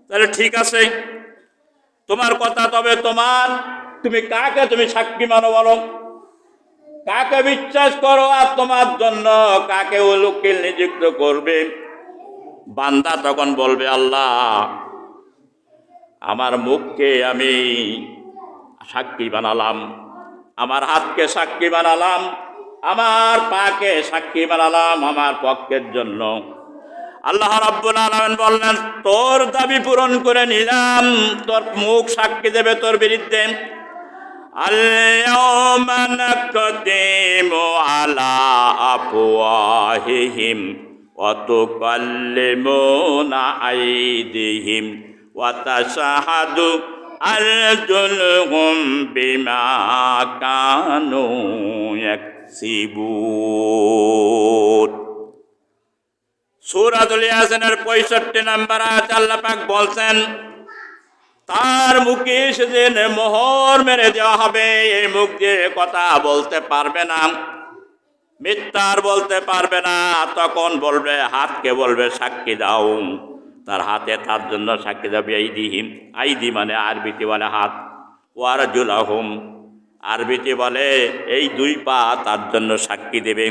তাহলে ঠিক আছে তোমার কথা, তবে তুমি কাকে তুমি সাক্ষী মানো বলো, কাকে বিশ্বাস করো, আর তোমার জন্য কাকে উকিল নিযুক্ত করবে। বান্দা তখন বলবে আল্লাহ আমার মুখকে আমি সাক্ষী বানালাম, আমার হাতকে সাক্ষী বানালাম, আমার পাকে সাক্ষী বানালাম আমার পক্ষের জন্য। আল্লাহ রাব্বুল আলামিন বললেন তোর দাবি পূরণ করে নিলাম, তোর মুখ সাক্ষী দেবে তোর বিরুদ্ধে। আল-ইয়াওমা নাকতিমু আলা আফওয়াহিহিম ওয়া তুকাল্লিমুনা আইদিহিম ওয়া তাশহাদু আরজুলুহুম বিমা কানু ইয়াকসিবুন। সূরাতুল ইয়াসিনের 65 নম্বর আয়াতে আল্লাহ পাক বলছেন তার মুখে সেদিন মোহর মেরে দেওয়া হবে, এই মুখ দিয়ে কথা বলতে পারবে না, মিথ্যার বলতে পারবে না। তখন বলবে, হাতকে বলবে সাক্ষী দাও, তার হাতে তার জন্য সাক্ষী দেবে। আইদিহিম, আইদি মানে আরবিতে বলে হাত, ওয়ারজুলাহুম আরবিতে বলে এই 2 পা তার জন্য সাক্ষী দেবে।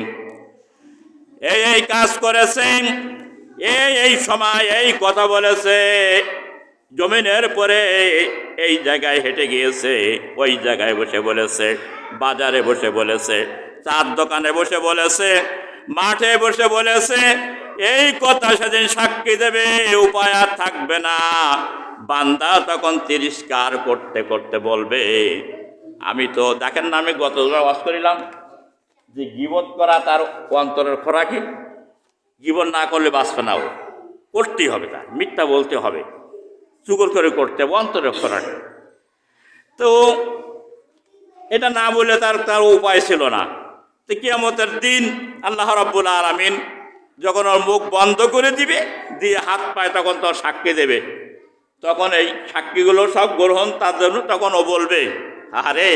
এই কাজ করেছে, এই সময় এই কথা বলেছে, জমিনের পরে এই জায়গায় হেঁটে গিয়েছে, ওই জায়গায় বসে বলেছে, বাজারে বসে বলেছে, চার দোকানে বসে বলেছে, মাঠে বসে বলেছে। এই কথা সেদিন সাক্ষী দেবে, উপায় আর থাকবে না। বান্দা তখন তিরস্কার করতে করতে বলবে আমি তো দেখেন না, আমি গত ওয়াজ করিলাম যে গীবত করা তার অন্তরের খোরাকি, জীবন না করলে বাঁচবে না, করতেই হবে, তার মিথ্যা বলতে হবে, চুগল করে করতে হবে, অন্তরের খোরাকি। তো এটা না বলে তার উপায় ছিল না। তো কিয়ামতের দিন আল্লাহ রাব্বুল আলামিন যখন ওর মুখ বন্ধ করে দিবে, দিয়ে হাত পায়, তখন তোর সাক্ষী দেবে। তখন এই সাক্ষীগুলো সব গ্রহণ তার জন্য। তখন ও বলবে আরে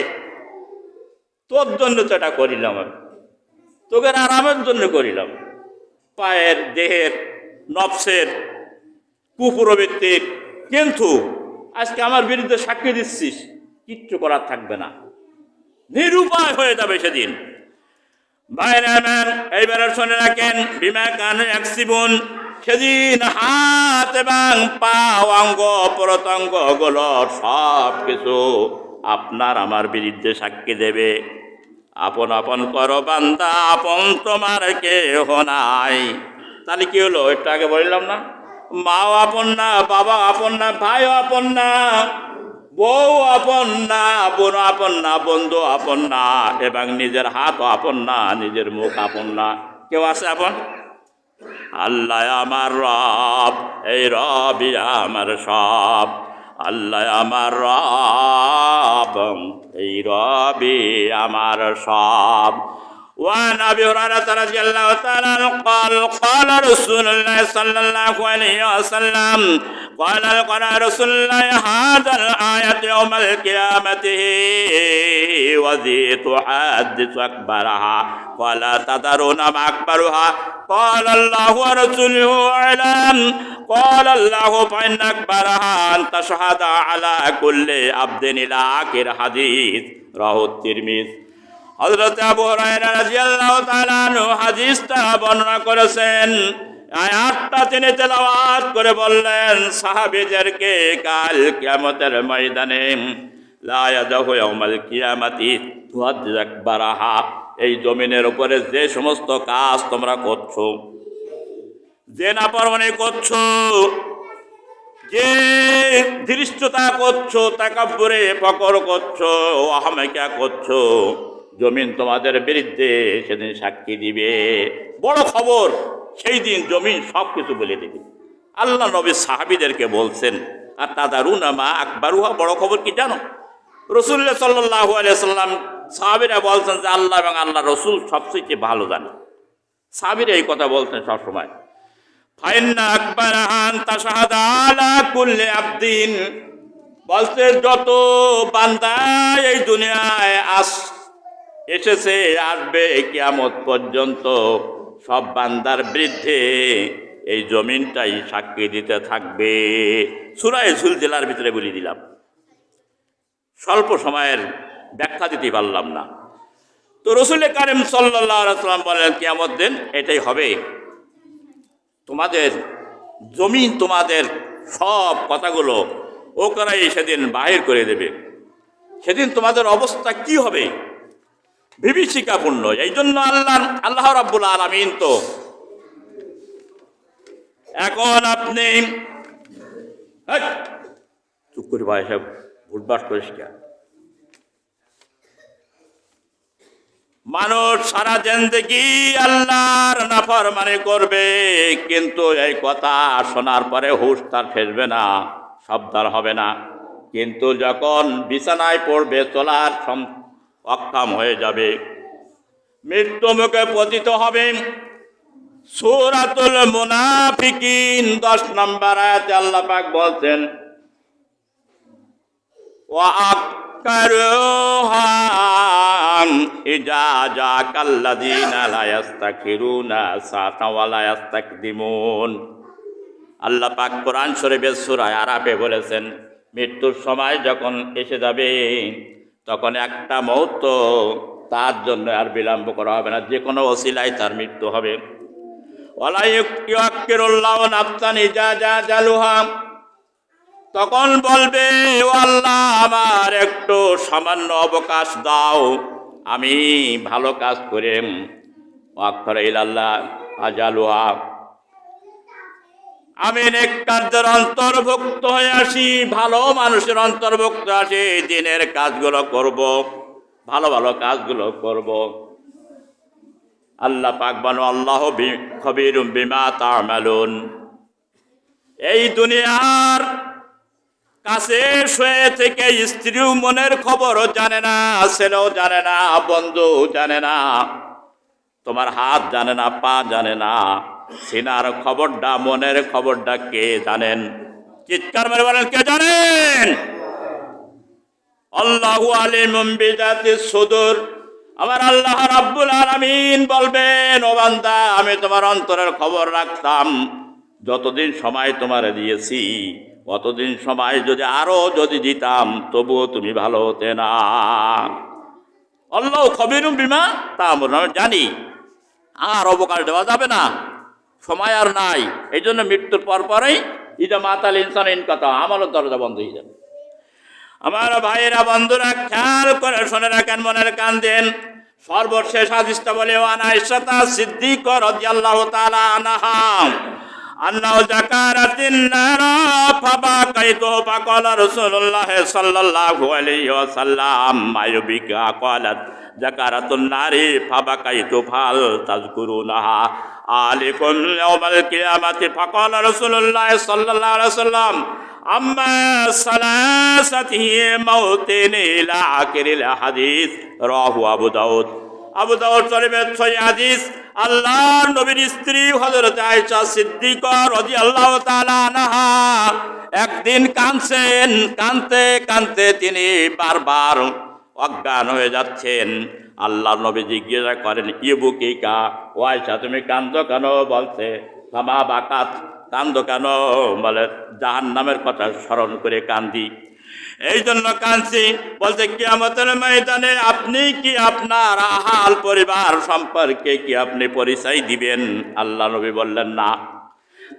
তোর জন্য তো এটা করিলাম, আমি তোকে আরামের জন্য করিলাম, পায়ের দেহের নফসের কুপ্রবৃত্তির, কিন্তু আজকে আমার বিরুদ্ধে সাক্ষী দিচ্ছিস, কিচ্ছু করার থাকবে না, নিরুপায় হয়ে যাবে সেদিন। ভাইরা আমার এইবার শুনে রাখেন, বিমা কানু ইয়াকসিবুন, সেদিন হাত এবং পা অঙ্গ প্রত্যঙ্গ গুলো সব কিছু আপনার আমার বিরুদ্ধে সাক্ষী দেবে। আপন আপন করো বান্দা, আপন তোমার কেহ নাই। তাহলে কি হলো, একটু আগে বললাম না, মাও আপন না, বাবা আপন না, ভাইও আপন না, বউ আপন না, বোন আপন না, বন্ধু আপন না, এবং নিজের হাতও আপন না, নিজের মুখ আপন না। কেউ আছে আপন? আল্লাহ আমার রব, এই রবই আমার সব। আল্লাহ আমার রব, এই রবই আমার সব। وعن أبي هريرة رضي الله تعالى عنه قال قال رسول الله صلى الله عليه وسلم قال رسول الله هذا الآية يوم القيامة وذي تحدث أكبرها قال تدرون ما أكبرها قال الله ورسوله أعلم قال الله فإن أكبرها أن تشهد على كل عبد إلى آخر حديث رواه الترمذي হযরত আবু হুরায়রা রাদিয়াল্লাহু তাআলা আনহু হাদিসটা বর্ণনা করেছেন। আয়াতটা তিনি তেলাওয়াত করে বললেন সাহাবীদেরকে, কাল কিয়ামতের ময়দানে লা ইয়াদাহু ইয়াউমাল কিয়ামাতি তুহাদ্দিসু আকবারাহা, এই জমিনের উপরে যে সমস্ত কাজ তোমরা করছো, যে নাফরমানি করছো, যে ধৃষ্টতা করছো, তাকাব্বুরে ফকর করছো, আহমেকা করছো, জমিন তোমাদের বিরুদ্ধে সেদিন সাক্ষী দিবে। বড় খবর, সেই দিন জমিন সব কিছু বলে দেবে। আল্লাহ নবী সাহাবীদেরকে বলছেন, আর তাদারুনা মা আকবারুহা, বড় খবর কি জানো? রাসূলুল্লাহ সাল্লাল্লাহু আলাইহি ওয়াসাল্লাম সাহাবীরা বলছেন যে আল্লাহ এবং আল্লাহ রসুল সবচেয়ে ভালো জানে। সাহাবীরা এই কথা বলছেন সবসময়। ফাইন্না আকবারাহা আন তাশহাদা আলা কুল্লি আবদিন, বলছে যত বান্দা এই দুনিয়ায় এসেছে আসবে কিয়ামত পর্যন্ত, সব বান্দার বিরুদ্ধে এই জমিনটাই সাক্ষী দিতে থাকবে। সূরা যুলজিলার ভিতরে বলে দিলাম, স্বল্প সময়ের ব্যাখ্যা দিতে পারলাম না। তো রাসূল কারীম সাল্লাল্লাহু আলাইহি ওয়াসাল্লাম বলেন কিয়ামত দিন এটাই হবে, তোমাদের জমিন তোমাদের সব কথাগুলো ও করাই সেদিন বাহির করে দেবে। সেদিন তোমাদের অবস্থা কি হবে বিভীষিকাপূর্ণ। এই জন্য আল্লাহ রাব্বুল আলামিন তো এখন আপনি চুপ করে ভাই সাহেব উঠবাস করিস কেন? মানুষ সারা জিন্দেগি আল্লাহর নাফরমানি করবে, কিন্তু এই কথা শোনার পরে হুঁশ তার ফেরবে না, সাবধান হবে না। কিন্তু যখন বিছানায় পড়বে, চলার অক্ষম হয়ে যাবে, মৃত্যু মুখে পতিত হবে। সূরাতুল মুনাফিকিন 10 নম্বর আয়াতে আল্লাহ পাক বলছেন, ওয়া আকরুহা ইজা জাকাল্লাযিনা লা ইস্তাগফিরুনা সাতা ওয়া লা ইস্তাকদিমুন। আল্লাহ পাক কোরআন শরীফের সূরা আরাফে বলেছেন, মৃত্যুর সময় যখন এসে যাবে তখন একটা মুহূর্ত তার জন্য আর বিলম্ব করা হবে না, যে কোনো ওসিলায় তার মৃত্যু হবে। ওয়ালা ইউআক্কিরুল্লাহু নাফসান ইজা জালাহা, তখন বলবে ও আল্লাহ আমার একটু সামান্য অবকাশ দাও, আমি ভালো কাজ করে ওয়াক্তারা ইলাল্লাহ আজালুহা, আমি নেক কাজের অন্তর্ভুক্ত হয়ে আসি, ভালো মানুষের অন্তর্ভুক্ত আসি, দিনের কাজগুলো করব, ভালো ভালো কাজগুলো করব। আল্লাহ পাক বলেন আল্লাহু খবীরুম বিমা তা'মালুন। এই দুনিয়ার কাছে শুয়ে থেকে স্ত্রীও মনের খবরও জানে না, ছেলেও জানে না, বন্ধু জানে না, তোমার হাত জানে না, পা জানে না, সিনার খবরটা, মনের খবরটা কে জানেন? চিৎকার মেরে বলেন কে জানেন? আল্লাহু আলিমুম বিযাতিস সুদূর। আমার আল্লাহ রাব্বুল আলামিন বলবেন, ও বান্দা আমি তোমার অন্তরের খবর রাখতাম, যতদিন সময় তোমারে দিয়েছি অতদিন সময় যদি দিতাম তবুও তুমি ভালো হতে না। আল্লাহু খবীরুম বিমা তা'মালুন, আমি জানি আর অবকাশ দেওয়া যাবে না, সময় আর নাই। এই জন্য মৃত্যুর পরপরই ইদা মাতাল ইনসান ইনকাতা, আমারও দরজা বন্ধ হয়ে যাবে। আমার ভাইয়েরা বন্ধুরা খেয়াল করে শুনে রাখেন, মনের কান দেন। সর্বশেষ হাদিসটা বলে, ওয়ান আয়েশা সিদ্দিকা রাদিয়াল্লাহু তাআলা আনহা আন্নাহু যাকারাতিন নারা ফাবাকাইতু ফাকালা রাসূলুল্লাহ সাল্লাল্লাহু আলাইহি ওয়াসাল্লাম মায়ুবিকা ক্বালাত যাকারাতুন নারি ফাবাকাইতু ফাল তাযকুরুনাহা আলাইকুম ইয়াউমাল কিয়ামাতি ফাকালা রাসূলুল্লাহ সাল্লাল্লাহু আলাইহি ওয়াসাল্লাম আম্মা সালাসাতি মাউতিন ইলা আখিরিল হাদিস রাহু আবু দাউদ। আবু দাউদ শরীফের সহিহ হাদিস, আল্লাহর নবীর স্ত্রী হযরত আয়েশা সিদ্দিকা রাদিয়াল্লাহু তাআলা আনহা একদিন কাঁদছেন, কাঁদতে কাঁদতে তিনি বারবার অজ্ঞান হয়ে যাচ্ছেন। আল্লাহর নবী জিজ্ঞাসা করেন, ইবুকিকা, ও আয়েশা তুমি কাঁদো কেন? বলছে ফামা বাকাত, কান্দো কেন? বলে জাহান্নামের কথা স্মরণ করে কান্দি, এই জন্য কাঁদছি। বলছে কিয়ামতের ময়দানে আপনি কি আপনার আহাল পরিবার সম্পর্কে কি আপনি পরিচয় দিবেন? আল্লাহ নবী বললেন না।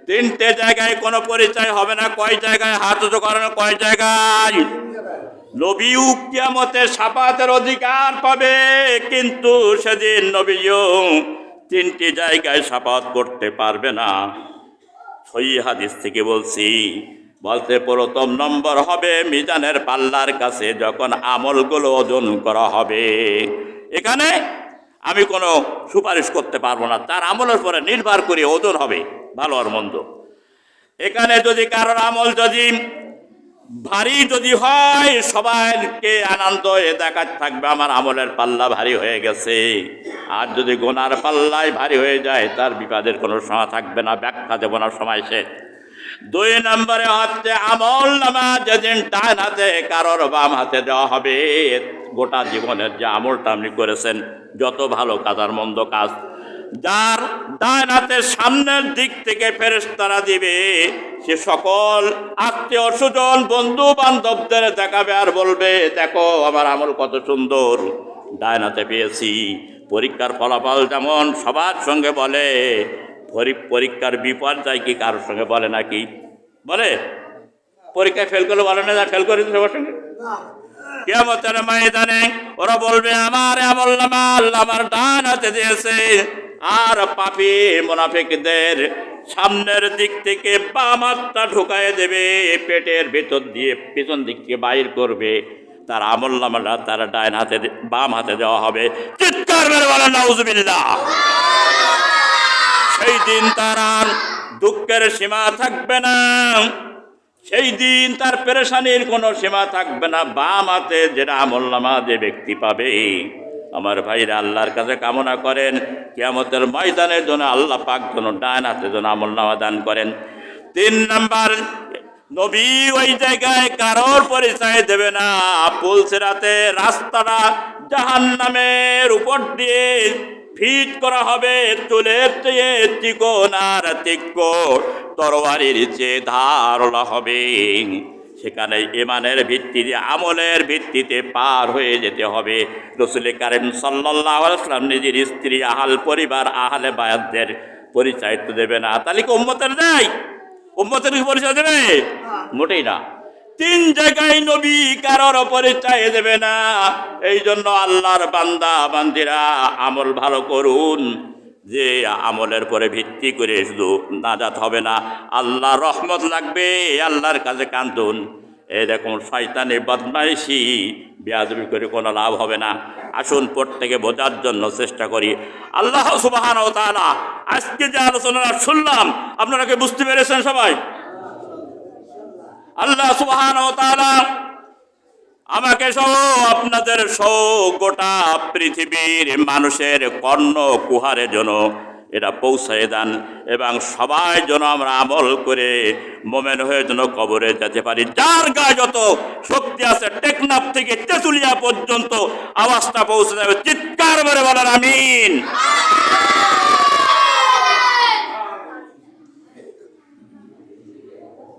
তিনটে জায়গায় কোনো পরিচয় হবে না। কয় জায়গায়? হাত উঁচু করেন, কয় জায়গায়? নবীও কিয়ামতে শাফাতের অধিকার পাবে, কিন্তু সেদিন নবীও তিনটি জায়গায় শাফাত করতে পারবে না। সহিহ হাদিস থেকে বলছি। বলতে প্রথম নম্বর হবে মিজানের পাল্লার কাছে যখন আমলগুলো ওজন করা হবে। এখানে আমি কোনো সুপারিশ করতে পারবো না, তার আমলের পরে নির্ভর করে ওজন হবে ভালো আর মন্দ। এখানে যদি কারোর আমল যদি ভারী যদি হয়, সবাইকে আনন্দ দেখাতে থাকবে আমার আমলের পাল্লা ভারী হয়ে গেছে। আর যদি গোনার পাল্লায় ভারী হয়ে যায়, তার বিপদের কোনো সময় থাকবে না, ব্যাখ্যা দেব না, সময় শেষ। দুই নম্বরে হচ্ছে আমল নামা যেদিন ডান হাতে কারোর বাম হাতে দেওয়া হবে, গোটা জীবনের যে আমলটা আপনি করেছেন, যত ভালো কাজ আর মন্দ কাজ, যার ডান হাতের সামনের দিক থেকে ফেরেশতারা দিবে, সে সকল আত্মীয় স্বজন বন্ধু বান্ধবদের দেখাবে আর বলবে, দেখো আমার আমল কত সুন্দর, ডান হাতে পেয়েছি। পরীক্ষার ফলাফল যেমন সবার সঙ্গে বলে, পরীক্ষার বিপর্যয় কি কারোর সঙ্গে বলে নাকি? বলে? পরীক্ষায় ফেল করলে বলে না, ফেল করে সবার সঙ্গে। কিয়ামতের ময়দানে ওরা বলবে, আমার আমল নামা আল্লাহ আমার ডান হাতে দিয়েছে। আর পাপী মুনাফিকদের সামনের দিক থেকে বাম হাতটা ঢুকায় দেবে, পেটের ভেতর দিয়ে পিছন দিক থেকে বাইর করবে, তার আমল নামাটা তার ডান হাতে বাম হাতে দেওয়া হবে। চিৎকার মেরে বলেন নাউজুবিল্লাহ। সেই দিন তার আর দুঃখের সীমা থাকবে না, সেই দিন তার পেরেশানির কোনো সীমা থাকবে না। বাম হাতে যেটা আমলনামা যে ব্যক্তি পাবে, আমার ভাইরা আল্লাহর কাছে কামনা করেন কিয়ামতের ময়দানের জন্য আল্লাহ পাক যেন ডান হাতে যেন আমলনামা দান করেন। তিন নাম্বার, নবী ওই জায়গায় কারোর পরিচয় দেবে না। পুলসিরাতে রাস্তাটা জাহান্নামের উপর দিয়ে ফিট করা হবে, চুলের চেয়ে চিকন আর তীক্ষ্ণ তরবারির চেয়ে ধারালো হবে। সেখানে ইমানের ভিত্তিতে আমলের ভিত্তিতে পার হয়ে যেতে হবে। রাসূল কারীম সাল্লাল্লাহু আলাইহি ওয়াসাল্লাম নিজের স্ত্রী, আহাল পরিবার, আহলে বায়াতদের পরিচয় তো দেবে না। তাহলে কি উম্মতের দেয়? উম্মতের কি পরিচয় দেবে? মোটেই না। তিন জায়গায় নবী কারোর পরিচয় দেবে না। এই জন্য আল্লাহর বান্দা বান্দিরা আমল ভালো করুন, যে আমলের পরে ভিত্তি করে শুধু নাজাত হবে না, আল্লাহর রহমত লাগবে। আল্লাহর কাছে কান্দুন। এই দেখুন শয়তানি বদমাইশি বেয়াদবি করে কোনো লাভ হবে না। আসুন প্রত্যেকে বোঝার জন্য চেষ্টা করি। আল্লাহ সুবহানাহু ওয়া তাআলা আজকে যে আলোচনা শুনলাম, আপনারা কি বুঝতে পেরেছেন সবাই? আল্লাহ সুবহানাহু ওয়া তাআলা আমাকে সহ আপনাদের সহ গোটা পৃথিবীর মানুষের কর্ণ কুহারে যেন এটা পৌঁছায় দেন, এবং সবাই যেন আমরা আমল করে মোমেন হয়ে যেন কবরে যেতে পারি। যার গায়ে যত শক্তি আছে, টেকনাফ থেকে তেঁতুলিয়া পর্যন্ত আওয়াজটা পৌঁছে যাবে। চিৎকার করে বলেন আমিন।